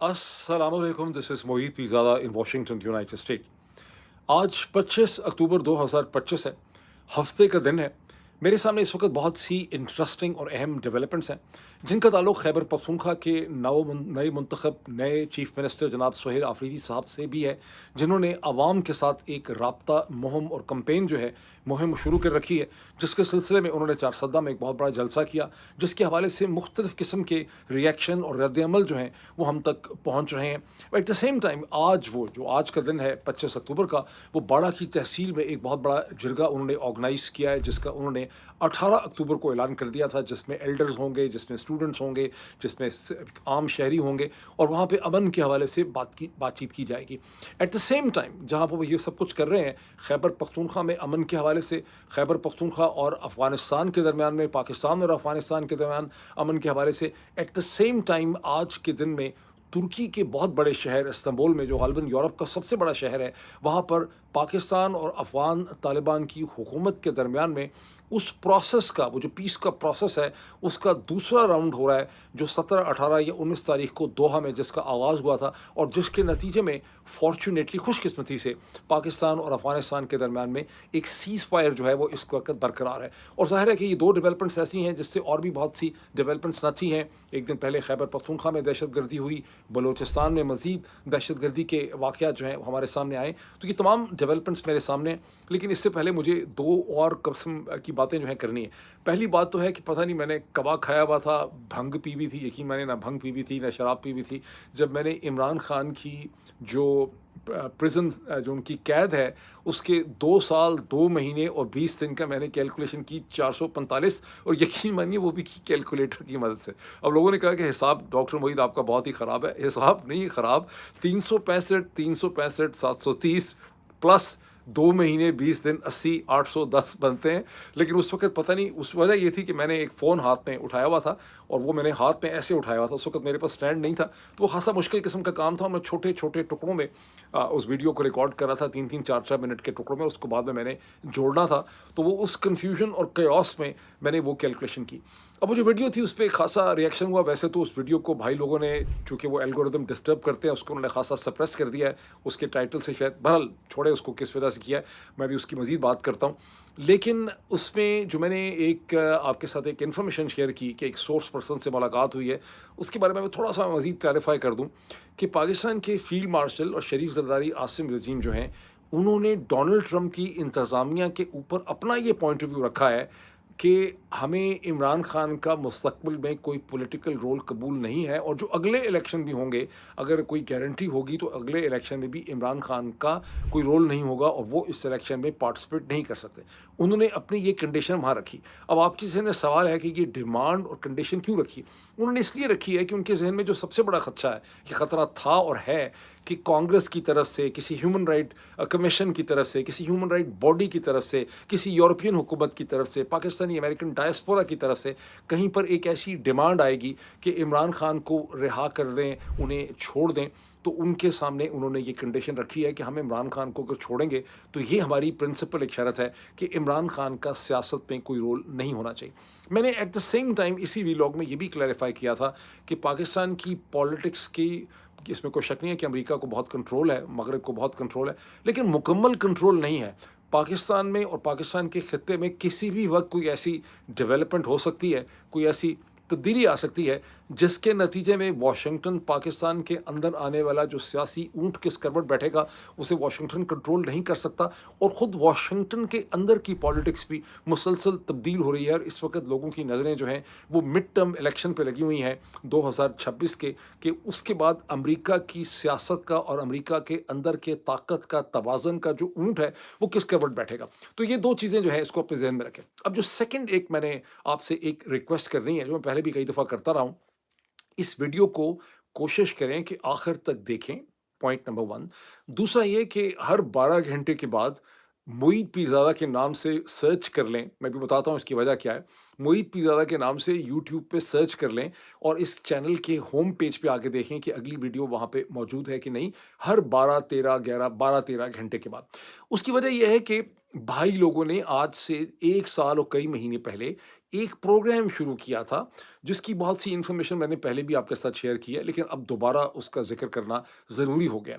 अस्सलाम वालेकुम, this is Mohit Pirzada in Washington United state. आज 25 अक्टूबर 2025 है। हफ्ते का दिन है। मेरे सामने इस वक्त बहुत सी इंटरेस्टिंग और अहम डेवलपमेंट्स हैं जिनका ताल्लुक खैबर पख्तूनख्वा के नए मुंतखब नए चीफ मिनिस्टर जनाब सुहेल आफरीदी साहब से भी है, जिन्होंने आवाम के साथ एक राब्ता मुहिम और कंपेन जो है मुहिम शुरू कर रखी है, जिसके सिलसिले में उन्होंने चारसद्दा में एक बहुत बड़ा जलसा किया, जिसके हवाले से मुख्तलिफ़ किस्म के रिएक्शन और रद्द-ए-अमल जो हैं वो हम तक पहुँच रहे हैं। एट द सेम टाइम आज का दिन है 25 अक्टूबर का, वो बाड़ा की तहसील में एक बहुत बड़ा जिरगा उन्होंने ऑर्गेनाइज़ किया है, जिसका उन्होंने 18 अक्टूबर को ऐलान कर दिया था, जिसमें एल्डर्स होंगे, जिसमें स्टूडेंट्स होंगे, जिसमें आम शहरी होंगे, और वहाँ पे अमन के हवाले से बातचीत की जाएगी। एट द सेम टाइम जहाँ पर वो ये सब कुछ कर रहे हैं, खैबर पख्तूनख्वा में अमन के हवाले से, खैबर पख्तूनख्वा और अफ़गानिस्तान के दरमियान में, पाकिस्तान और अफ़गानिस्तान के दरमियान अमन के हवाले से, एट द सेम टाइम आज के दिन में तुर्की के बहुत बड़े शहर इस्तांबुल में, जो ग़ालिबन यूरोप का सबसे बड़ा शहर है, वहाँ पर पाकिस्तान और अफ़गान तालिबान की हुकूमत के दरमियान में उस प्रोसेस का, वो जो पीस का प्रोसेस है, उसका दूसरा राउंड हो रहा है, जो 17, 18 या 19 तारीख को दोहा में जिसका आगाज़ हुआ था, और जिसके नतीजे में फॉर्चुनेटली, खुशकिस्मती से, पाकिस्तान और अफ़गानिस्तान के दरमियान में एक सीज़ फायर जो है वो इस वक्त बरकरार है। और ज़ाहिर है कि ये दो डेवलपमेंट्स ऐसी हैं जिससे और भी बहुत सी डेवलपमेंट्स न थी हैं। एक दिन पहले खैबर पख्तूनख्वा में दहशत गर्दी हुई, बलूचिस्तान में मज़ीद दहशत गर्दी के वाक़यात जो हैं हमारे सामने आए। तो ये तमाम डेवलपमेंट्स मेरे सामने हैं। लेकिन इससे पहले मुझे दो और किस्म की बातें जो हैं करनी है। पहली बात तो है कि पता नहीं मैंने कबा खाया हुआ था, भंग पी हुई थी, यकीन मानिए, ना भंग पी हुई थी ना शराब पी हुई थी, जब मैंने इमरान खान की जो प्रिजन, जो उनकी कैद है, उसके 2 साल 2 महीने और 20 दिन का मैंने कैलकुलेशन की, 445, और यकीन मानिए वो भी की कैलकुलेटर की मदद से। अब लोगों ने कहा कि हिसाब डॉक्टर मोईद आपका बहुत ही ख़राब है। हिसाब नहीं ख़राब, 365 730 प्लस 2 महीने 20 दिन 80 810 बनते हैं। लेकिन उस वक़्त पता नहीं, उस वजह ये थी कि मैंने एक फ़ोन हाथ में उठाया हुआ था, और वो मैंने हाथ में ऐसे उठाया हुआ था, उस वक़्त मेरे पास स्टैंड नहीं था, तो वो ख़ासा मुश्किल किस्म का काम था, और मैं छोटे-छोटे टुकड़ों में उस वीडियो को रिकॉर्ड कर रहा था, 3-3 4-4 मिनट के टुकड़ों में, उसको बाद में मैंने जोड़ना था। तो वो उस कन्फ्यूज़न और chaos में मैंने वो कैलकुलेशन की। अब वो जो वीडियो थी, उस पे ख़ासा रिएक्शन हुआ। वैसे तो उस वीडियो को भाई लोगों ने, चूँकि वो एल्गोरिदम डिस्टर्ब करते हैं, उसको उन्होंने ख़ासा सप्रेस कर दिया है, उसके टाइटल से शायद। बहरहाल छोड़े उसको, किस वजह से किया है, मैं भी उसकी मज़ीद बात करता हूँ। लेकिन उसमें जो मैंने एक आपके साथ एक इन्फॉर्मेशन शेयर की कि एक सोर्स पर्सन से मुलाकात हुई है, उसके बारे में मैं थोड़ा-सा मज़ीद क्लैरिफ़ाई कर दूँ कि पाकिस्तान के फ़ील्ड मार्शल और शरीफ ज़रदारी आसिम रजीम जो हैं, उन्होंने डोनाल्ड ट्रंप की इंतज़ामिया के ऊपर अपना ये पॉइंट ऑफ व्यू रखा है कि हमें इमरान खान का मुस्तक़बिल में कोई पॉलिटिकल रोल कबूल नहीं है, और जो अगले इलेक्शन भी होंगे, अगर कोई गारंटी होगी तो अगले इलेक्शन में भी इमरान खान का कोई रोल नहीं होगा, और वो इस इलेक्शन में पार्टिसिपेट नहीं कर सकते। उन्होंने अपनी ये कंडीशन वहाँ रखी। अब आपके ज़हन में सवाल है कि ये डिमांड और कंडीशन क्यों रखी? उन्होंने इसलिए रखी है कि उनके ज़हन में जो सबसे बड़ा खदशा है, कि ख़तरा था और है, कि कांग्रेस की तरफ से, किसी ह्यूमन राइट कमीशन की तरफ से, किसी ह्यूमन राइट बॉडी की तरफ से, किसी यूरोपियन हुकूमत की तरफ से, पाकिस्तानी अमेरिकन डायस्पोरा की तरफ से कहीं पर एक ऐसी डिमांड आएगी कि इमरान खान को रिहा कर दें, उन्हें छोड़ दें। तो उनके सामने उन्होंने ये कंडीशन रखी है कि हम इमरान खान को अगर छोड़ेंगे, तो ये हमारी प्रिंसिपल एक शर्त है कि इमरान खान का सियासत में कोई रोल नहीं होना चाहिए। मैंने एट द सेम टाइम इसी वीलॉग में ये भी क्लैरिफाई किया था कि पाकिस्तान की पॉलिटिक्स की, इसमें कोई शक नहीं है कि अमेरिका को बहुत कंट्रोल है, मगरब को बहुत कंट्रोल है, लेकिन मुकम्मल कंट्रोल नहीं है। पाकिस्तान में और पाकिस्तान के खित्ते में किसी भी वक्त कोई ऐसी डेवलपमेंट हो सकती है, कोई ऐसी तब्दीली आ सकती है, जिसके नतीजे में वाशिंगटन, पाकिस्तान के अंदर आने वाला जो सियासी ऊँट किस करवट बैठेगा, उसे वाशिंगटन कंट्रोल नहीं कर सकता। और ख़ुद वाशिंगटन के अंदर की पॉलिटिक्स भी मुसलसल तब्दील हो रही है, और इस वक्त लोगों की नज़रें जो हैं वो मिड टर्म इलेक्शन पे लगी हुई हैं 2026 के, कि उसके बाद अमेरिका की सियासत का और अमेरिका के अंदर के ताकत का तवाज़न का जो ऊँट है, वो किस करवट बैठेगा। तो ये 2 चीज़ें जो है, इसको अपने ज़हन में रखें। अब जो सेकंड एक मैंने आपसे एक रिक्वेस्ट करनी है, जो मैं पहले भी कई दफ़ा करता रहा हूँ, इस वीडियो को कोशिश करें कि आखिर तक देखें, पॉइंट नंबर 1। दूसरा ये कि हर 12 घंटे के बाद मोईद पीरज़ादा के नाम से सर्च कर लें, मैं भी बताता हूँ इसकी वजह क्या है। मोहित पीरज़ादा के नाम से यूट्यूब पे सर्च कर लें और इस चैनल के होम पेज पे आके देखें कि अगली वीडियो वहाँ पे मौजूद है कि नहीं, हर 12-13 घंटे के बाद। उसकी वजह ये है कि भाई लोगों ने आज से 1 साल और कई महीने पहले एक प्रोग्राम शुरू किया था, जिसकी बहुत सी इन्फॉर्मेशन मैंने पहले भी आपके साथ शेयर की है, लेकिन अब दोबारा उसका ज़िक्र करना ज़रूरी हो गया।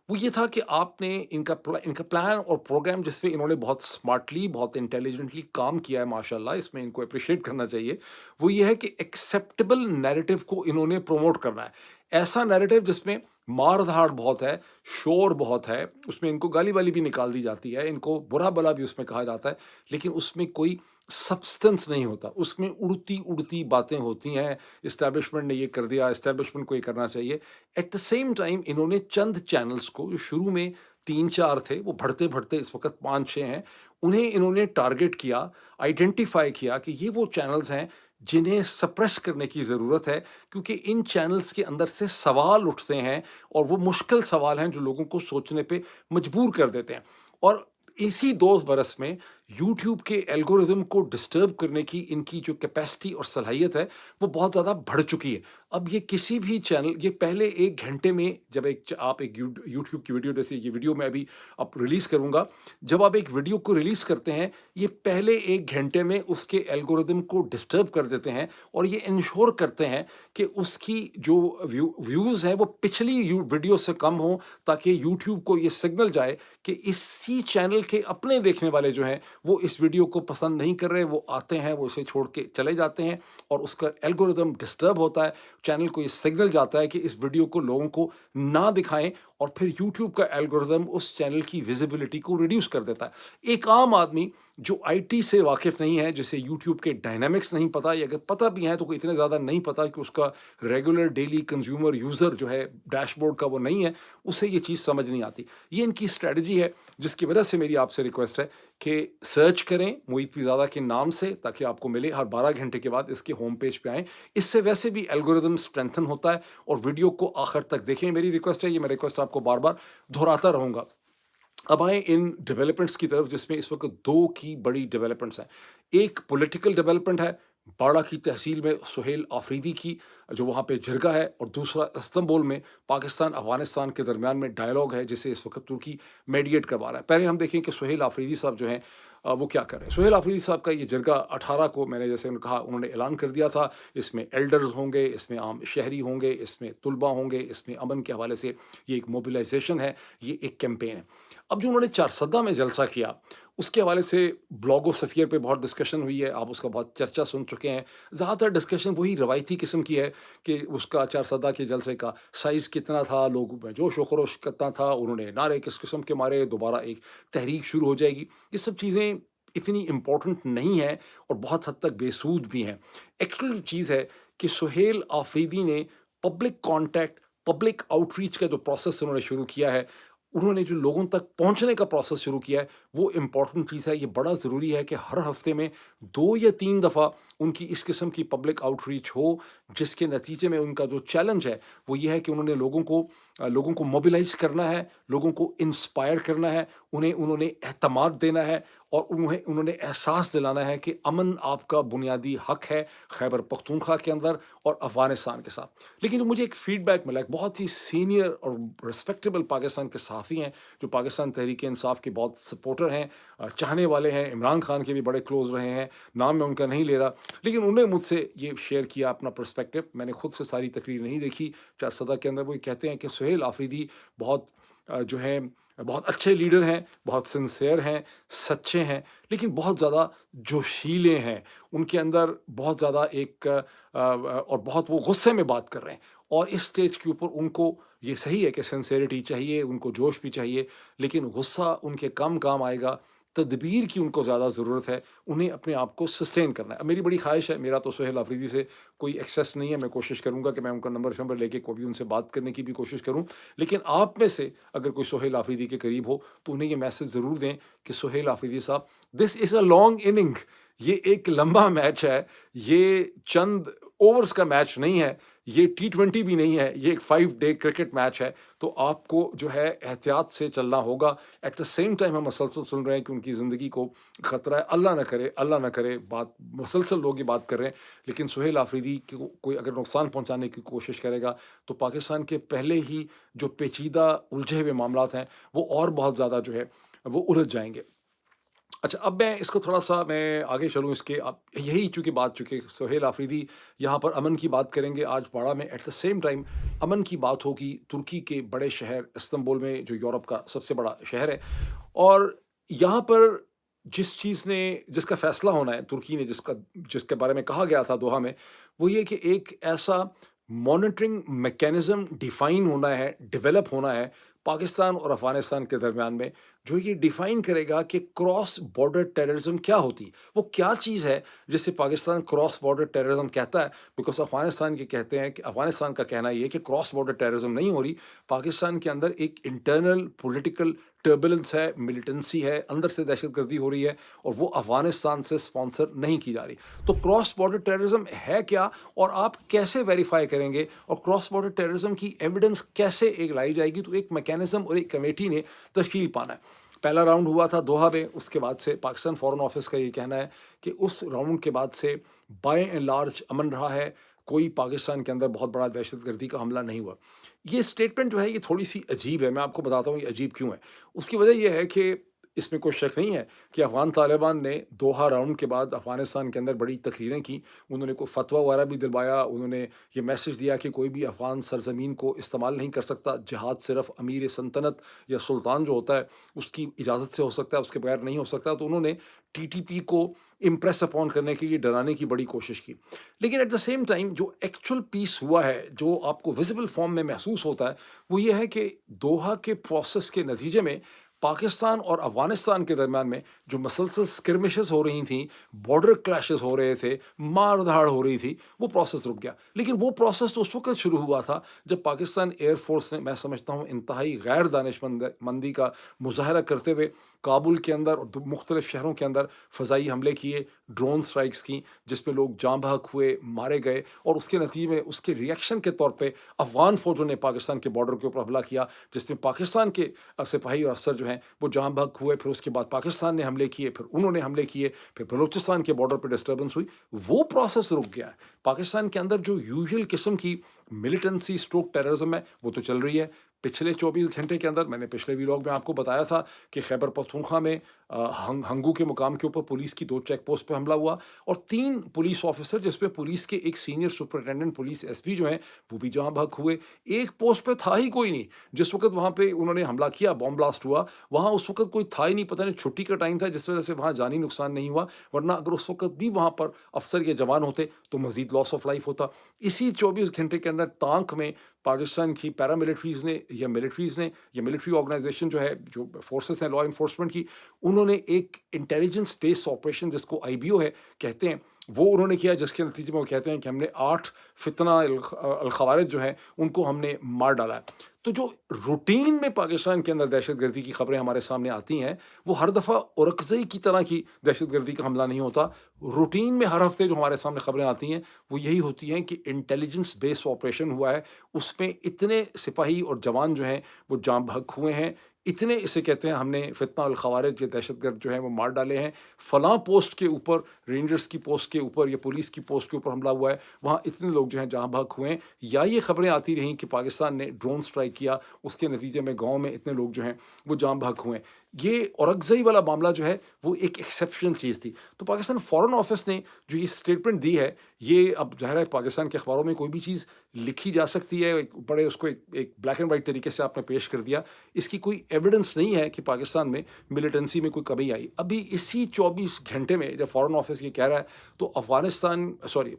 वो ये था कि आपने इनका प्लान और प्रोग्राम जिस पे इन्होंने बहुत स्मार्टली, बहुत इंटेलिजेंटली काम किया है माशाल्लाह, इसमें इनको एप्रिशिएट करना चाहिए। वो ये है कि एक्सेप्टेबल नैरेटिव को इन्होंने प्रमोट करना है। ऐसा नैरेटिव जिसमें मार-धाड़ बहुत है, शोर बहुत है, उसमें इनको गाली-वाली भी निकाल दी जाती है, इनको बुरा-भला भी उसमें कहा जाता है, लेकिन उसमें कोई सब्सटेंस नहीं होता। उसमें उड़ती-उड़ती बातें होती हैं, एस्टेब्लिशमेंट ने ये कर दिया, एस्टेब्लिशमेंट को ये करना चाहिए। एट द सेम टाइम इन्होंने चंद चैनल्स को जो शुरू में 3-4 थे, वो बढ़ते-बढ़ते इस वक़्त 5-6 हैं, उन्हें इन्होंने टारगेट किया, आइडेंटिफ़ाई किया कि ये वो चैनल्स हैं जिन्हें सप्रेस करने की ज़रूरत है, क्योंकि इन चैनल्स के अंदर से सवाल उठते हैं और वो मुश्किल सवाल हैं जो लोगों को सोचने पे मजबूर कर देते हैं। और इसी 2 बरस में यूट्यूब के एल्गोरिदम को डिस्टर्ब करने की इनकी जो कैपेसिटी और सलाहियत है, वो बहुत ज़्यादा बढ़ चुकी है। अब ये किसी भी चैनल, ये पहले 1 घंटे में जब आप एक यूट्यूब की वीडियो, जैसे ये वीडियो मैं अभी अब रिलीज़ करूँगा, जब आप एक वीडियो को रिलीज़ करते हैं, ये पहले 1 घंटे में उसके एल्गोरिदम को डिस्टर्ब कर देते हैं और ये इंश्योर करते हैं कि उसकी जो व्यूज़ हैं वो पिछली वीडियो से कम हों, ताकि यूट्यूब को ये सिग्नल जाए कि इसी चैनल के अपने देखने वाले जो हैं वो इस वीडियो को पसंद नहीं कर रहे, वो आते हैं, वो इसे छोड़ के चले जाते हैं और उसका एल्गोरिदम डिस्टर्ब होता है। चैनल को ये सिग्नल जाता है कि इस वीडियो को लोगों को ना दिखाएं और फिर यूट्यूब का एल्गोरिदम उस चैनल की विजिबिलिटी को रिड्यूस कर देता है। एक आम आदमी जो आईटी से वाकिफ़ नहीं है, जिसे यूट्यूब के डायनामिक्स नहीं पता, या अगर पता भी है तो कोई इतने ज़्यादा नहीं पता कि उसका रेगुलर डेली कंज्यूमर यूज़र जो है डैशबोर्ड का वो नहीं है, उसे ये चीज़ समझ नहीं आती। ये इनकी स्ट्रैटेजी है, जिसकी वजह से मेरी आपसे रिक्वेस्ट है कि सर्च करें मोहित पीरज़ादा के नाम से, ताकि आपको मिले, हर 12 घंटे के बाद इसके होम पेज पे आएँ। इससे वैसे भी एल्गोरिदम स्ट्रेंथन होता है और वीडियो को आखिर तक देखें, मेरी रिक्वेस्ट है, ये मैं रिक्वेस्ट आपको बार-बार दोहराता रहूँगा। अब आएँ इन डेवलपमेंट्स की तरफ, जिसमें इस वक़्त 2 की बड़ी डेवलपमेंट्स हैं। एक पॉलिटिकल डेवलपमेंट है, बाड़ा की तहसील में सुहेल आफरीदी की जो वहाँ पे जिरगा है, और दूसरा इस्तांबुल में पाकिस्तान-अफ़गानिस्तान के दरमियान में डायलॉग है, जिसे इस वक़्त तुर्की मेडिएट करवा रहा है। पहले हम देखें कि सुहेल आफरीदी साहब जो हैं वो क्या कर रहे हैं। सुहेल आफरीदी साहब का ये जिरगा 18 को, मैंने जैसे कहा, उन्होंने ऐलान कर दिया था, इसमें एल्डर्स होंगे, इसमें आम शहरी होंगे, इसमें तुलबा होंगे, इसमें अमन के हवाले से ये एक मोबिलाइजेशन है, ये एक कैंपेन है। अब जो उन्होंने चारसद्दा में जलसा किया, उसके हवाले से ब्लॉगो सफ़ियर पे बहुत डिस्कशन हुई है, आप उसका बहुत चर्चा सुन चुके हैं। ज़्यादातर डिस्कशन वही रवायती किस्म की है कि उसका चारसद्दा के जलसे का साइज़ कितना था, लोगों में जोश व खरोश कितना था, उन्होंने नारे किस किस्म के मारे, दोबारा एक तहरीक शुरू हो जाएगी। ये सब चीज़ें इतनी इम्पोर्टेंट नहीं है और बहुत हद तक बेसूद भी हैं। एक्चुअल जो चीज़ है कि सुहेल आफरीदी ने पब्लिक कॉन्टैक्ट, पब्लिक आउटरीच का जो प्रोसेस उन्होंने शुरू किया है, उन्होंने जो लोगों तक पहुँचने का प्रोसेस शुरू किया है, वो इम्पोर्टेंट चीज़ है। ये बड़ा ज़रूरी है कि हर हफ़्ते में 2 या 3 दफ़ा उनकी इस किस्म की पब्लिक आउटरीच हो, जिसके नतीजे में उनका जो चैलेंज है, वो ये है कि उन्होंने लोगों को मोबिलाइज़ करना है, लोगों को इंस्पायर करना है, उन्हें उन्होंने एहतमाद देना है और उन्होंने एहसास दिलाना है कि अमन आपका बुनियादी हक़ है, खैबर पख्तूनख्वा के अंदर और अफ़गानिस्तान के साथ। लेकिन जो मुझे एक फ़ीडबैक मिला, एक बहुत ही सीनियर और रिस्पेक्टेबल पाकिस्तान के सहाफ़ी हैं, जो पाकिस्तान तहरीक-ए-इंसाफ़ के बहुत सपोर्टर हैं, चाहने वाले हैं, इमरान खान के भी बड़े क्लोज़ रहे हैं, नाम मैं उनका नहीं ले रहा, लेकिन उन्होंने मुझसे ये शेयर किया अपना पर्सपेक्टिव। मैंने खुद से सारी तकरीर नहीं देखी चारसदा के अंदर। वो ये कहते हैं कि सुहेल आफरीदी बहुत जो हैं बहुत अच्छे लीडर हैं, बहुत सिंसियर हैं, सच्चे हैं, लेकिन बहुत ज़्यादा जोशीले हैं। उनके अंदर बहुत ज़्यादा और बहुत वो गुस्से में बात कर रहे हैं, और इस स्टेज के ऊपर उनको ये सही है कि सिंसेरिटी चाहिए, उनको जोश भी चाहिए, लेकिन गुस्सा उनके कम काम आएगा। तदबीर की उनको ज़्यादा ज़रूरत है, उन्हें अपने आप को सस्टेन करना है। अब मेरी बड़ी ख्वाहिश है, मेरा तो सुहेल आफरीदी से कोई एक्सेस नहीं है, मैं कोशिश करूँगा कि मैं उनका नंबर-शंबर लेके कभी उनसे बात करने की भी कोशिश करूँ। लेकिन आप में से अगर कोई सुहेल आफरीदी के करीब हो, तो उन्हें ये मैसेज ज़रूर दें कि सुहेल आफरीदी साहब, this is a long inning. یہ ایک لمبا میچ ہے، یہ چند اوورز کا میچ نہیں ہے، یہ T20 بھی نہیں ہے، یہ ایک 5 ڈے کرکٹ میچ ہے۔ تو آپ کو جو ہے احتیاط سے چلنا ہوگا۔ ایٹ دا سیم ٹائم ہم مسلسل سن رہے ہیں کہ ان کی زندگی کو خطرہ ہے، اللہ نہ کرے، بات مسلسل لوگ یہ بات کر رہے ہیں، لیکن سہیل آفریدی کو کوئی اگر نقصان پہنچانے کی کوشش کرے گا تو پاکستان کے پہلے ہی جو پیچیدہ الجھے ہوئے معاملات ہیں وہ اور بہت زیادہ جو ہے وہ الجھ جائیں گے۔ اچھا، اب میں اس کو تھوڑا سا میں آگے چلوں اس کے، اب یہی چونکہ سہیل آفریدی یہاں پر امن کی بات کریں گے آج پاڑا میں، ایٹ دا سیم ٹائم امن کی بات ہوگی ترکی کے بڑے شہر استنبول میں، جو یورپ کا سب سے بڑا شہر ہے۔ اور یہاں پر جس کا فیصلہ ہونا ہے، ترکی نے جس کے بارے میں کہا گیا تھا دوحہ میں، وہ یہ کہ ایک ایسا مانیٹرنگ میکینزم ڈیفائن ہونا ہے، ڈیولپ ہونا ہے پاکستان اور افغانستان کے درمیان میں، جو یہ ڈیفائن کرے گا کہ کراس بارڈر ٹیررزم کیا ہوتی، وہ کیا چیز ہے جسے پاکستان کراس بارڈر ٹیررزم کہتا ہے۔ بیکاز افغانستان کا کہنا یہ ہے کہ کراس بارڈر ٹیررزم نہیں ہو رہی، پاکستان کے اندر ایک انٹرنل پولیٹیکل ٹربولنس ہے، ملیٹنسی ہے، اندر سے دہشت گردی ہو رہی ہے، اور وہ افغانستان سے اسپانسر نہیں کی جا رہی۔ تو کراس بارڈر ٹیررزم ہے کیا، اور آپ کیسے ویریفائی کریں گے، اور کراس بارڈر ٹیررزم کی ایویڈنس کیسے ایک لائی جائے گی؟ تو ایک میکینزم اور ایک کمیٹی نے تشکیل پانا ہے۔ پہلا راؤنڈ ہوا تھا دوحہ میں، اس کے بعد سے پاکستان فورن آفس کا یہ کہنا ہے کہ اس راؤنڈ کے بعد سے بائی اینڈ لارج امن رہا ہے، کوئی پاکستان کے اندر بہت بڑا دہشت گردی کا حملہ نہیں ہوا۔ یہ اسٹیٹمنٹ جو ہے یہ تھوڑی سی عجیب ہے، میں آپ کو بتاتا ہوں یہ عجیب کیوں ہے۔ اس کی وجہ یہ ہے کہ اس میں کوئی شک نہیں ہے کہ افغان طالبان نے دوحہ راؤنڈ کے بعد افغانستان کے اندر بڑی تقریریں کی، انہوں نے کوئی فتویٰ وغیرہ بھی دلوایا، انہوں نے یہ میسج دیا کہ کوئی بھی افغان سرزمین کو استعمال نہیں کر سکتا، جہاد صرف امیر سلطنت یا سلطان جو ہوتا ہے اس کی اجازت سے ہو سکتا ہے، اس کے بغیر نہیں ہو سکتا۔ تو انہوں نے TTP کو امپریس اپون کرنے کے لیے ڈرانے کی بڑی کوشش کی، لیکن ایٹ دا سیم ٹائم جو ایکچوئل پیس ہوا ہے، جو آپ کو ویزیبل فارم میں محسوس ہوتا ہے، وہ یہ ہے کہ دوحہ کے پروسیس کے نتیجے میں پاکستان اور افغانستان کے درمیان میں جو مسلسل اسکرمشز ہو رہی تھیں، بارڈر کلیشز ہو رہے تھے، مار دھاڑ ہو رہی تھی، وہ پروسیس رک گیا۔ لیکن وہ پروسیس تو اس وقت شروع ہوا تھا جب پاکستان ایئر فورس نے، میں سمجھتا ہوں انتہائی غیر مندی کا مظاہرہ کرتے ہوئے، کابل کے اندر اور مختلف شہروں کے اندر فضائی حملے کیے، ڈرون سٹرائکس کی، جس پہ لوگ جاں بحق ہوئے، مارے گئے، اور اس کے نتیجے میں اس کے ریئیکشن کے طور پہ افغان فوجوں نے پاکستان کے بارڈر کے اوپر حملہ کیا، جس میں پاکستان کے سپاہی اور افسر جو ہیں وہ جاں بحق ہوئے۔ پھر اس کے بعد پاکستان نے حملے کیے، پھر انہوں نے حملے کیے، پھر بلوچستان کے بارڈر پہ ڈسٹربنس ہوئی، وہ پروسیس رک گیا ہے۔ پاکستان کے اندر جو یوزول قسم کی ملیٹنسی اسٹروک ٹیررزم ہے وہ تو چل رہی ہے۔ پچھلے 24 گھنٹے کے اندر، میں نے پچھلے ویلاگ میں آپ کو بتایا تھا کہ خیبر پختونخوا میں ہنگو کے مقام کے اوپر پولیس کی 2 چیک پوسٹ پہ حملہ ہوا، اور 3 پولیس آفیسر، جس پہ پولیس کے ایک سینئر سپرنٹینڈنٹ پولیس SP جو ہیں وہ بھی جہاں بحق ہوئے۔ ایک پوسٹ پہ تھا ہی کوئی نہیں جس وقت وہاں پہ انہوں نے حملہ کیا، بم بلاسٹ ہوا، وہاں اس وقت کوئی تھا ہی نہیں، پتہ نہیں چھٹی کا ٹائم تھا جس وجہ سے وہاں جانی نقصان نہیں ہوا، ورنہ اگر اس وقت بھی وہاں پر افسر یا جوان ہوتے تو مزید لاس آف لائف ہوتا۔ اسی 24 گھنٹے کے اندر ٹانک میں پاکستان کی پیراملٹریز نے یا ملٹری آرگنائزیشن جو ہے، جو فورسز ہیں لا انفورسمنٹ کی، انہوں نے ایک انٹیلیجنس بیس آپریشن جس کو IBO ہے کہتے ہیں، وہ انہوں نے کیا، جس کے نتیجے میں وہ کہتے ہیں کہ ہم نے 8 فتنہ الخوارج جو ہیں ان کو ہم نے مار ڈالا ہے۔ تو جو روٹین میں پاکستان کے اندر دہشت گردی کی خبریں ہمارے سامنے آتی ہیں، وہ ہر دفعہ اورکزئی کی طرح کی دہشت گردی کا حملہ نہیں ہوتا۔ روٹین میں ہر ہفتے جو ہمارے سامنے خبریں آتی ہیں وہ یہی ہوتی ہیں کہ انٹیلیجنس بیس آپریشن ہوا ہے، اس میں اتنے سپاہی اور جوان جو ہیں وہ جاں بحق ہوئے ہیں، اتنے اسے کہتے ہیں ہم نے فتنہ الخوارج یا دہشت گرد جو ہیں وہ مار ڈالے ہیں، فلاں پوسٹ کے اوپر، رینجرز کی پوسٹ کے اوپر یا پولیس کی پوسٹ کے اوپر حملہ ہوا ہے، وہاں اتنے لوگ جو ہیں جہاں بحق ہوئے ہیں۔ یا یہ خبریں آتی رہیں کہ پاکستان نے ڈرون سٹرائک کیا، اس کے نتیجے میں گاؤں میں اتنے لوگ جو ہیں وہ جاں بحق ہوئے ہیں۔ یہ اورکزئی والا معاملہ جو ہے وہ ایک ایکسیپشنل چیز تھی۔ تو پاکستان فورن آفس نے جو یہ اسٹیٹمنٹ دی ہے، یہ اب ظاہر ہے پاکستان کے اخباروں میں کوئی بھی چیز لکھی جا سکتی ہے، بڑے اس کو ایک بلیک اینڈ وائٹ طریقے سے آپ نے پیش کر دیا، اس کی کوئی ایویڈنس نہیں ہے کہ پاکستان میں ملیٹنسی میں کوئی کمی آئی۔ ابھی اسی 24 گھنٹے میں جب فورن آفس یہ کہہ رہا ہے تو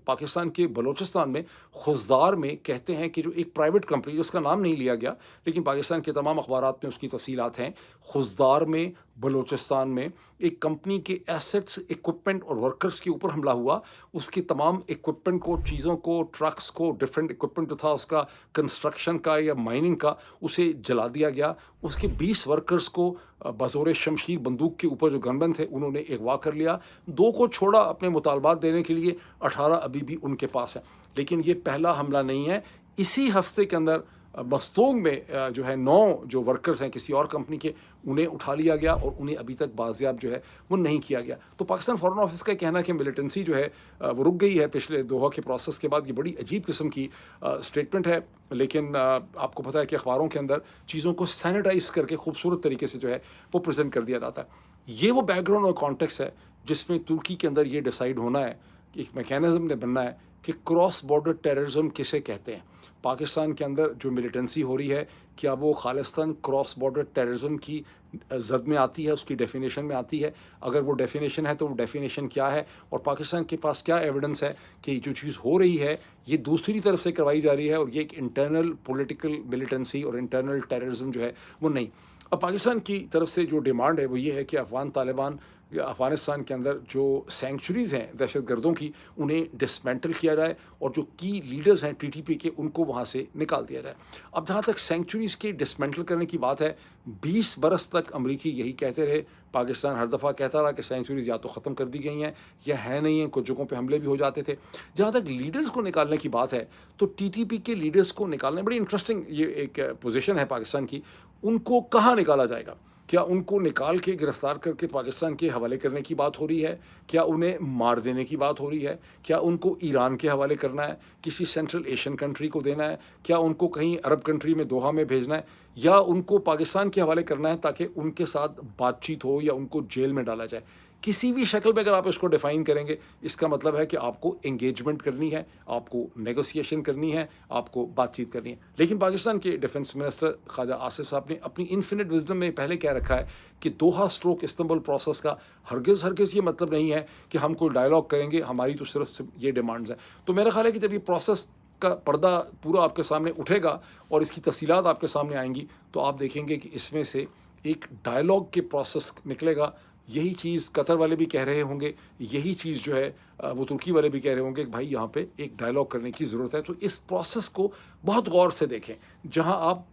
پاکستان کے بلوچستان میں خضدار میں کہتے ہیں کہ جو ایک پرائیویٹ کمپنی، جس کا نام نہیں لیا گیا لیکن پاکستان کے تمام اخبارات میں اس کی تفصیلات ہیں، خضدار میں بلوچستان میں ایک کمپنی کے ایسٹس، اکوپمنٹ اور ورکرز کے اوپر حملہ ہوا، اس کے تمام इक्विपमेंट को, चीज़ों को, ट्रक्स को, डिफरेंट इक्विपमेंट जो था उसका कंस्ट्रक्शन का या माइनिंग का, उसे जला दिया गया। उसके 20 वर्कर्स को बज़ोर शमशीर बंदूक के ऊपर जो गनमैन थे उन्होंने अगवा कर लिया। 2 को छोड़ा अपने मुतालबात देने के लिए, 18 अभी भी उनके पास हैं। लेकिन ये पहला हमला नहीं है। इसी हफ्ते के अंदर मस्तोंग में जो है 9 जो वर्कर्स हैं किसी और कंपनी के, उन्हें उठा लिया गया और उन्हें अभी तक बाजियाब जो है वो नहीं किया गया। तो पाकिस्तान फॉरेन ऑफिस का कहना है कि मिलिटेंसी जो है वो रुक गई है पिछले दोहा के प्रोसेस के बाद। ये बड़ी अजीब किस्म की स्टेटमेंट है, लेकिन आपको पता है कि अखबारों के अंदर चीज़ों को सैनिटाइज करके खूबसूरत तरीके से जो है वो प्रेजेंट कर दिया जाता है। ये वो बैकग्राउंड और कॉन्टेक्स्ट है जिसमें तुर्की के अंदर ये डिसाइड होना है, एक मैकेनिज्म ने बनना है कि क्रॉस बॉर्डर टेररिज्म किसे कहते हैं। पाकिस्तान के अंदर जो मिलिटेंसी हो रही है, क्या वो खालिस्तान क्रॉस बॉर्डर टेररिज्म की जद में आती है, उसकी डेफिनेशन में आती है? अगर वो डेफिनेशन है तो वो डेफिनेशन क्या है, और पाकिस्तान के पास क्या एविडेंस है कि जो चीज़ हो रही है ये दूसरी तरफ से करवाई जा रही है और ये एक इंटरनल पॉलिटिकल मिलिटेंसी और इंटरनल टेररिज्म जो है वो नहीं। अब पाकिस्तान की तरफ से जो डिमांड है वो ये है कि अफगान तालिबान या अफ़गानिस्तान के अंदर जो सेंचुरीज़ हैं दहशत गर्दों की, उन्हें डिसमेंटल किया जाए और जो की लीडर्स हैं टीटीपी के, उनको वहाँ से निकाल दिया जाए। अब जहाँ तक सेंचुरीज़ के डिसमेंटल करने की बात है, 20 बरस तक अमरीकी यही कहते रहे। पाकिस्तान हर दफ़ा कहता रहा कि सेंचुरीज़ या तो ख़त्म कर दी गई हैं या है नहीं हैं, कुछ जगहों पे हमले भी हो जाते थे। जहाँ तक लीडर्स को निकालने की बात है, तो टीटीपी के लीडर्स को निकालने, बड़ी इंटरेस्टिंग ये एक पोजीशन है पाकिस्तान की। उनको कहाँ निकाला जाएगा? क्या उनको निकाल के गिरफ्तार करके पाकिस्तान के हवाले करने की बात हो रही है? क्या उन्हें मार देने की बात हो रही है? क्या उनको ईरान के हवाले करना है? किसी सेंट्रल एशियन कंट्री को देना है? क्या उनको कहीं अरब कंट्री में दोहा में भेजना है? या उनको पाकिस्तान के हवाले करना है ताकि उनके साथ बातचीत हो या उनको जेल में डाला जाए? किसी भी शक्ल में अगर आप इसको डिफ़ाइन करेंगे, इसका मतलब है कि आपको एंगेजमेंट करनी है, आपको नेगोशिएशन करनी है, आपको बातचीत करनी है। लेकिन पाकिस्तान के डिफेंस मिनिस्टर ख्वाजा आसिफ साहब ने अपनी इन्फिनिट विजडम में पहले कह रखा है कि दोहा स्ट्रोक इस्तांबुल प्रोसेस का हरगिज़ ये मतलब नहीं है कि हम कोई डायलॉग करेंगे, हमारी तो सिर्फ ये डिमांड्स हैं। तो मेरा ख्याल है कि जब ये प्रोसेस का पर्दा पूरा आपके सामने उठेगा और इसकी तफसीलात आपके सामने आएंगी, तो आप देखेंगे कि इसमें से एक डायलॉग के प्रोसेस निकलेगा। यही चीज़ कतर वाले भी कह रहे होंगे, यही चीज़ जो है वो तुर्की वाले भी कह रहे होंगे कि भाई यहाँ पे एक डायलॉग करने की ज़रूरत है। तो इस प्रोसेस को बहुत गौर से देखें। जहाँ आप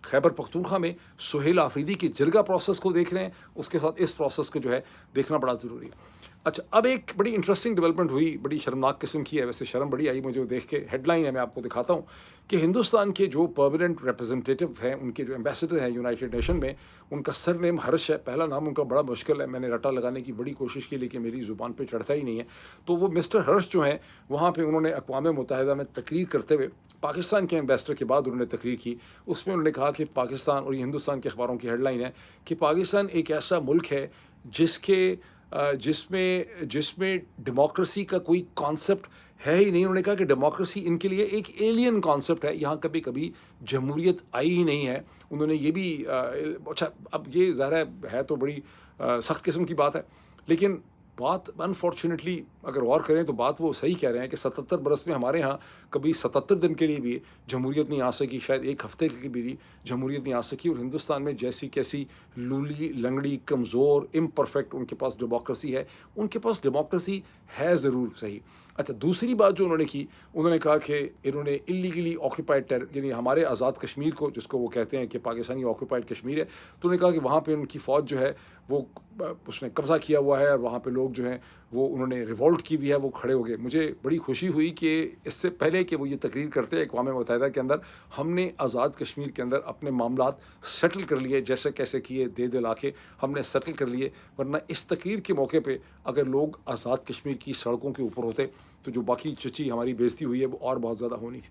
खैबर पख्तूनख्वा में सुहेल आफरीदी की जिरगा प्रोसेस को देख रहे हैं, उसके साथ इस प्रोसेस को जो है देखना बड़ा ज़रूरी है। अच्छा, अब एक बड़ी इंटरेस्टिंग डेवलपमेंट हुई, बड़ी शर्मनाक किस्म की है, वैसे शर्म बड़ी आई मुझे देख के। हेडलाइन है, मैं आपको दिखाता हूँ कि हिंदुस्तान के जो परमानेंट रिप्रेजेंटेटिव हैं, उनके जो एम्बेसडर हैं यूनाइटेड नेशन में, उनका सरनेम हर्ष है। पहला नाम उनका बड़ा मुश्किल है, मैंने रटा लगाने की बड़ी कोशिश की लेकिन मेरी ज़ुबान पे चढ़ता ही नहीं है। तो वो मिस्टर हर्ष जो हैं, वहाँ पे उन्होंने अक़वाम मुत्तहिदा में तकरीर करते हुए पाकिस्तान के एम्बेसडर के बाद उन्होंने तकरीर की। उसमें उन्होंने कहा कि पाकिस्तान, और ये हिंदुस्तान के अखबारों की हेडलाइन है कि पाकिस्तान एक ऐसा मुल्क है जिसमें डेमोक्रेसी का कोई कॉन्सेप्ट है ही नहीं। उन्होंने कहा कि डेमोक्रेसी इनके लिए एक एलियन कॉन्सेप्ट है, यहाँ कभी जमहूरियत आई ही नहीं है। उन्होंने ये भी अच्छा, अब ये ज़ाहिर है तो बड़ी सख्त किस्म की बात है, लेकिन बात अनफॉर्चुनेटली अगर गौर करें तो बात वो सही कह रहे हैं कि 77 बरस में हमारे यहाँ कभी 77 दिन के लिए भी जमहूरियत नहीं आ सकी, शायद एक हफ्ते के लिए भी जमहूरियत नहीं आ सकी। और हिंदुस्तान में जैसी कैसी लूली लंगड़ी कमज़ोर इम्परफेक्ट उनके पास डेमोक्रेसी है, उनके पास डेमोक्रेसी है ज़रूर सही। अच्छा, दूसरी बात जो उन्होंने की, उन्होंने कहा कि इन्होंने इलीगली ऑक्यूपाइड यानी हमारे आज़ाद कश्मीर को, जिसको वो कहते हैं कि पाकिस्तानी ऑक्यूपाइड कश्मीर है, तो उन्होंने कहा कि वहाँ पे उनकी फ़ौज जो है वो उसने कब्ज़ा किया हुआ है और वहाँ पे लोग जो हैं वो उन्होंने रिवोल्ट की भी है, वो खड़े हो गए। मुझे बड़ी खुशी हुई कि इससे पहले कि वो ये तकरीर करते हैं अक़वाम मुत्तहिदा के अंदर, हमने आज़ाद कश्मीर के अंदर अपने मामलात सेटल कर लिए, जैसे कैसे किए दे दिला के हमने सेटल कर लिए। वरना इस तकरीर के मौके पे अगर लोग आज़ाद कश्मीर की सड़कों के ऊपर होते तो जो बाकी चची हमारी बेइज्जती हुई है वो और बहुत ज़्यादा होनी थी।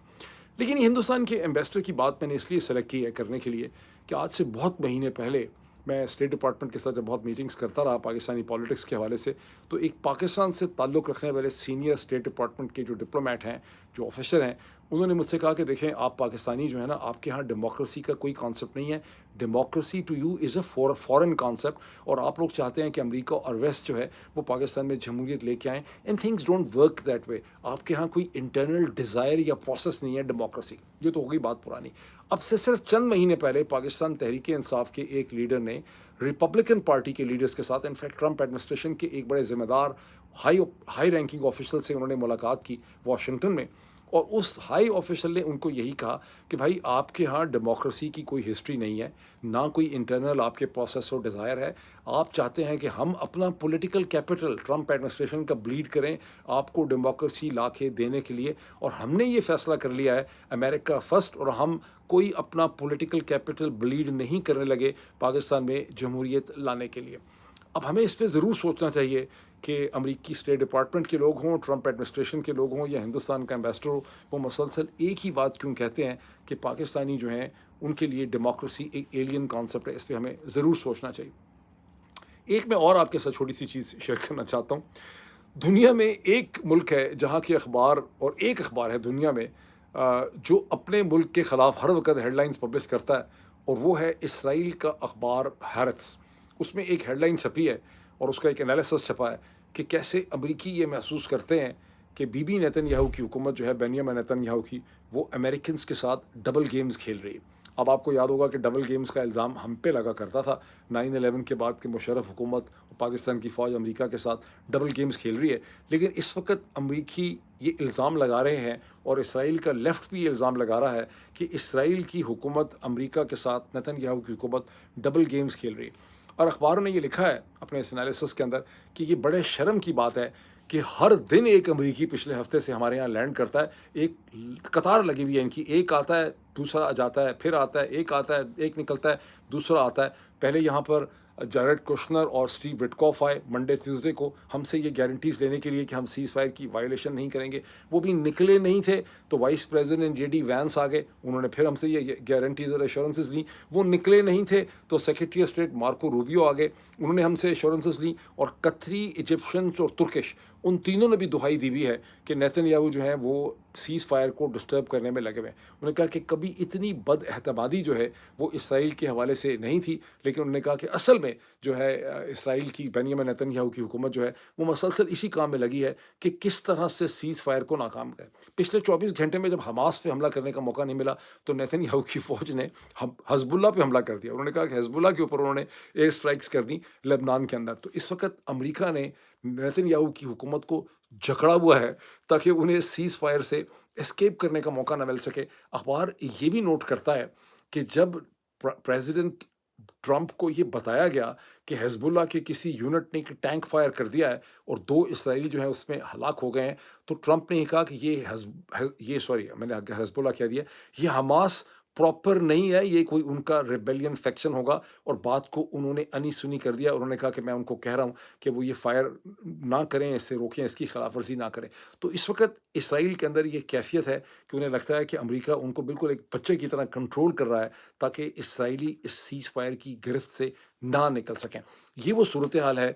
लेकिन ये हिंदुस्तान के एम्बेसडर की बात मैंने इसलिए सेलेक्ट की है करने के लिए कि आज से बहुत महीने पहले मैं स्टेट डिपार्टमेंट के साथ जब बहुत मीटिंग्स करता रहा पाकिस्तानी पॉलिटिक्स के हवाले से, तो एक पाकिस्तान से ताल्लुक़ रखने वाले सीनियर स्टेट डिपार्टमेंट के जो डिप्लोमेट हैं, जो ऑफिसर हैं, انہوں نے مجھ سے کہا کہ دیکھیں آپ پاکستانی جو ہے نا، آپ کے ہاں ڈیموکریسی کا کوئی کانسیپٹ نہیں ہے، democracy to you is a foreign concept, اور آپ لوگ چاہتے ہیں کہ امریکہ اور ویسٹ جو ہے وہ پاکستان میں جمہوریت لے کے آئیں، and things don't work that way. آپ کے ہاں کوئی انٹرنل ڈیزائر یا پروسیس نہیں ہے ڈیموکریسی. یہ تو ہوگی بات پرانی. اب سے صرف چند مہینے پہلے پاکستان تحریک انصاف کے ایک لیڈر نے ریپبلکن پارٹی کے لیڈرز کے ساتھ، انفیکٹ ٹرمپ ایڈمنسٹریشن کے ایک بڑے ذمہ دار ہائی رینکنگ آفیشل سے انہوں نے ملاقات کی واشنگٹن میں، اور اس ہائی آفیشل نے ان کو یہی کہا کہ بھائی آپ کے ہاں ڈیموکریسی کی کوئی ہسٹری نہیں ہے، نہ کوئی انٹرنل آپ کے پروسیس اور ڈیزائر ہے. آپ چاہتے ہیں کہ ہم اپنا پولیٹیکل کیپٹل ٹرمپ ایڈمنسٹریشن کا بلیڈ کریں آپ کو ڈیموکریسی لا کے دینے کے لیے، اور ہم نے یہ فیصلہ کر لیا ہے امریکہ فرسٹ، اور ہم کوئی اپنا پولیٹیکل کیپٹل بلیڈ نہیں کرنے لگے پاکستان میں جمہوریت لانے کے لیے. اب ہمیں اس پہ ضرور سوچنا چاہیے کہ امریکی اسٹیٹ ڈپارٹمنٹ کے لوگ ہوں، ٹرمپ ایڈمنسٹریشن کے لوگ ہوں، یا ہندوستان کا ایمبیسڈر ہو، وہ مسلسل ایک ہی بات کیوں کہتے ہیں کہ پاکستانی جو ہیں ان کے لیے ڈیموکریسی ایک ایلین کانسیپٹ ہے. اس پہ ہمیں ضرور سوچنا چاہیے. ایک میں اور آپ کے ساتھ چھوٹی سی چیز شیئر کرنا چاہتا ہوں. دنیا میں ایک ملک ہے جہاں کے اخبار، اور ایک اخبار ہے دنیا میں جو اپنے ملک کے خلاف ہر وقت ہیڈ لائنز پبلش کرتا ہے، اور وہ ہے اسرائیل کا اخبار ہیرتس. اس میں ایک ہیڈ لائن چھپی ہے اور اس کا ایک انالیسس چھپا ہے کہ کیسے امریکی یہ محسوس کرتے ہیں کہ بی بی نیتن یاہو کی حکومت جو ہے، بینیامین نیتن یاہو کی، وہ امریکنز کے ساتھ ڈبل گیمز کھیل رہی ہے. اب آپ کو یاد ہوگا کہ ڈبل گیمز کا الزام ہم پہ لگا کرتا تھا 9/11 کے بعد کہ مشرف حکومت اور پاکستان کی فوج امریکہ کے ساتھ ڈبل گیمز کھیل رہی ہے. لیکن اس وقت امریکی یہ الزام لگا رہے ہیں، اور اسرائیل کا لیفٹ بھی یہ الزام لگا رہا ہے کہ اسرائیل کی حکومت امریکہ کے ساتھ نیتن یاہو کی حکومت ڈبل گیمز کھیل رہی ہے. اور اخباروں نے یہ لکھا ہے اپنے اس انالیسس کے اندر کہ یہ بڑے شرم کی بات ہے کہ ہر دن ایک امریکی پچھلے ہفتے سے ہمارے یہاں لینڈ کرتا ہے. ایک قطار لگی ہوئی ہے ان کی، ایک آتا ہے دوسرا جاتا ہے، پھر آتا ہے، ایک آتا ہے، ایک نکلتا ہے، دوسرا آتا ہے. پہلے یہاں پر جیریڈ کوشنر اور اسٹیو وٹکوف آئے منڈے ٹیوزڈے کو ہم سے یہ گارنٹیز لینے کے لیے کہ ہم سیز فائر کی وائلیشن نہیں کریں گے. وہ بھی نکلے نہیں تھے تو vice president J D Vance آ گئے، انہوں نے پھر ہم سے یہ گارنٹیز اور ایشورنسز لیں. وہ نکلے نہیں تھے تو secretary of state Marco Rubio آ گئے، انہوں نے ہم سے ایشورنسز لیں. اور قطری، ایجپشنز اور ترکش، ان تینوں نے بھی دہائی دی ہوئی ہے کہ نیتن یاہو جو ہیں وہ سیز فائر کو ڈسٹرب کرنے میں لگے ہوئے ہیں. انہوں نے کہا کہ کبھی اتنی بد اعتمادی جو ہے وہ اسرائیل کے حوالے سے نہیں تھی، لیکن انہوں نے کہا کہ اصل میں جو ہے اسرائیل کی، بینیامین نیتن یاہو کی حکومت جو ہے وہ مسلسل اسی کام میں لگی ہے کہ کس طرح سے سیز فائر کو ناکام کرے. پچھلے 24 گھنٹے میں جب حماس پہ حملہ کرنے کا موقع نہیں ملا تو نیتن یاہو کی فوج نے حزب اللہ پہ حملہ کر دیا. انہوں نے کہا کہ حزب اللہ کے اوپر انہوں نے ایئر اسٹرائکس کر دی لبنان کے اندر. تو اس وقت امریکہ نے نیتن یاہو کی حکومت کو جکڑا ہوا ہے تاکہ انہیں سیز فائر سے اسکیپ کرنے کا موقع نہ مل سکے. اخبار یہ بھی نوٹ کرتا ہے کہ جب پریزیڈنٹ ٹرمپ کو یہ بتایا گیا کہ حزب اللہ کے کسی یونٹ نے ٹینک فائر کر دیا ہے اور 2 اسرائیلی جو ہیں اس میں ہلاک ہو گئے ہیں، تو ٹرمپ نے یہ کہا کہ یہ سوری میں نے حزب اللہ کہہ دیا، یہ حماس پراپر نہیں ہے، یہ کوئی ان کا ریبیلین فیکشن ہوگا. اور بات کو انہوں نے انی سنی کر دیا. انہوں نے کہا کہ میں ان کو کہہ رہا ہوں کہ وہ یہ فائر نہ کریں، اس سے روکیں، اس کی خلاف ورزی نہ کریں. تو اس وقت اسرائیل کے اندر یہ کیفیت ہے کہ انہیں لگتا ہے کہ امریکہ ان کو بالکل ایک بچے کی طرح کنٹرول کر رہا ہے تاکہ اسرائیلی اس سیز فائر کی گرفت سے نہ نکل سکیں. یہ وہ صورتحال ہے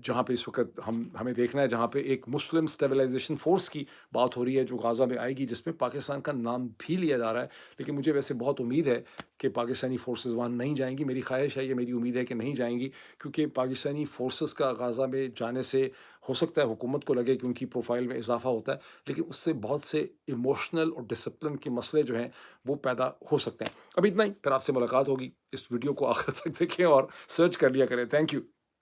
جہاں پہ اس وقت ہمیں دیکھنا ہے، جہاں پہ ایک مسلم اسٹیبلائزیشن فورس کی بات ہو رہی ہے جو غازہ میں آئے گی، جس میں پاکستان کا نام بھی لیا جا رہا ہے. لیکن مجھے ویسے بہت امید ہے کہ پاکستانی فورسز وہاں نہیں جائیں گی. میری خواہش ہے، یہ میری امید ہے کہ نہیں جائیں گی، کیونکہ پاکستانی فورسز کا غازہ میں جانے سے ہو سکتا ہے حکومت کو لگے کہ ان کی پروفائل میں اضافہ ہوتا ہے، لیکن اس سے بہت سے ایموشنل اور ڈسپلن کے مسئلے جو ہیں وہ پیدا ہو سکتے ہیں. اب اتنا ہی، پھر آپ سے ملاقات ہوگی. اس ویڈیو کو آخر تک دیکھیں اور سرچ کر لیا کریں. Thank you.